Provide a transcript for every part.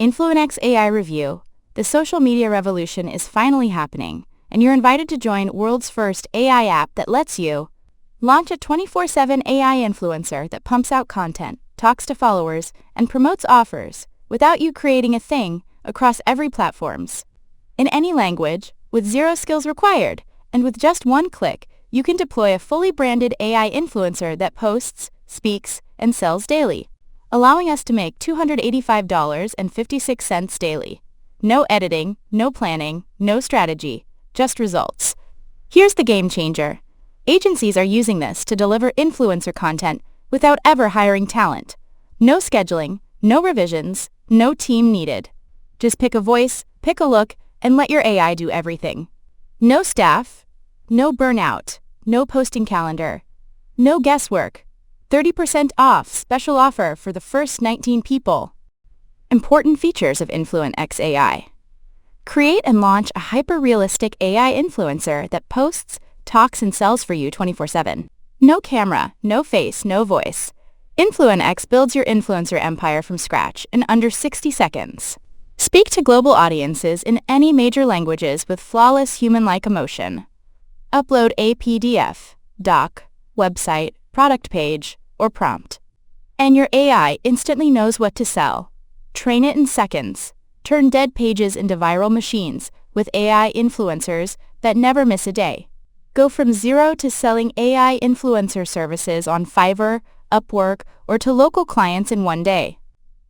Influenx AI review. The social media revolution is finally happening, and you're invited to join world's first AI app that lets you launch a 24/7 AI influencer that pumps out content, talks to followers, and promotes offers without you creating a thing across every platforms. In any language, with zero skills required, and with just one click, you can deploy a fully branded AI influencer that posts, speaks, and sells daily, allowing us to make $285.56 daily. No editing, no planning, no strategy, just results. Here's the game changer. Agencies are using this to deliver influencer content without ever hiring talent. No scheduling, no revisions, no team needed. Just pick a voice, pick a look, and let your AI do everything. No staff, no burnout, no posting calendar, no guesswork. 30% off special offer for the first 19 people. Important features of Influenx AI. Create and launch a hyper-realistic AI influencer that posts, talks, and sells for you 24/7. No camera, no face, no voice. Influenx builds your influencer empire from scratch in under 60 seconds. Speak to global audiences in any major languages with flawless human-like emotion. Upload a PDF, doc, website, product page, or prompt, and your AI instantly knows what to sell. Train it in seconds. Turn dead pages into viral machines with AI influencers that never miss a day. Go from zero to selling AI influencer services on Fiverr, Upwork, or to local clients in one day.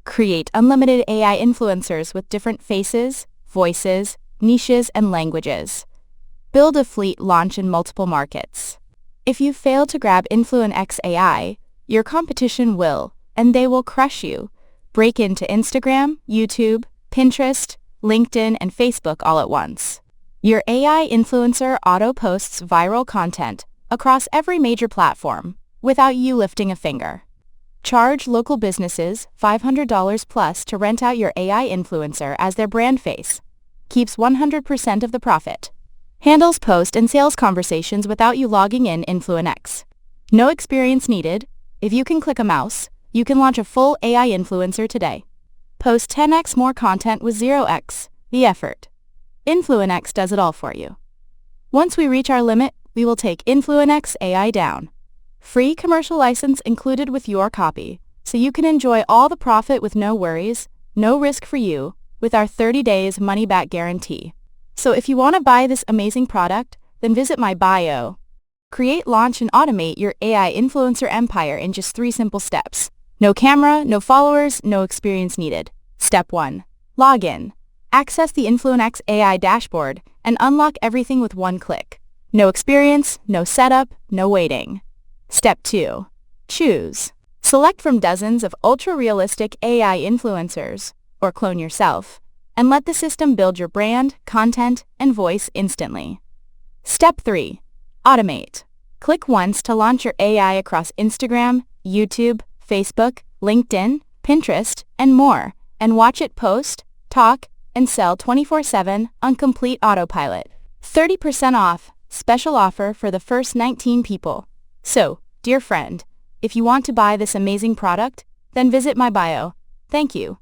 Create unlimited AI influencers with different faces, voices, niches, and languages. Build a fleet launch in multiple markets. If you fail to grab Influenx AI, your competition will, and they will crush you. Break into Instagram, YouTube, Pinterest, LinkedIn, and Facebook all at once. Your AI influencer auto-posts viral content across every major platform without you lifting a finger. Charge local businesses $500 plus to rent out your AI influencer as their brand face. Keeps 100% of the profit. Handles post and sales conversations without you logging in Influenx. No experience needed. If you can click a mouse, you can launch a full AI influencer today. Post 10x more content with 0x the effort. Influenx does it all for you. Once we reach our limit, we will take Influenx AI down. Free commercial license included with your copy, so you can enjoy all the profit with no worries, no risk for you, with our 30 days money-back guarantee. So if you want to buy this amazing product, then visit my bio. Create, launch, and automate your AI influencer empire in just 3 simple steps. No camera, no followers, no experience needed. Step 1. Log in. Access the Influenx AI dashboard and unlock everything with one click. No experience, no setup, no waiting. Step 2. Choose. Select from dozens of ultra-realistic AI influencers, or clone yourself, and let the system build your brand, content, and voice instantly. Step 3. Automate. Click once to launch your AI across Instagram, YouTube, Facebook, LinkedIn, Pinterest, and more, and watch it post, talk, and sell 24/7 on complete autopilot. 30% off, special offer for the first 19 people. So, dear friend, if you want to buy this amazing product, then visit my bio. Thank you.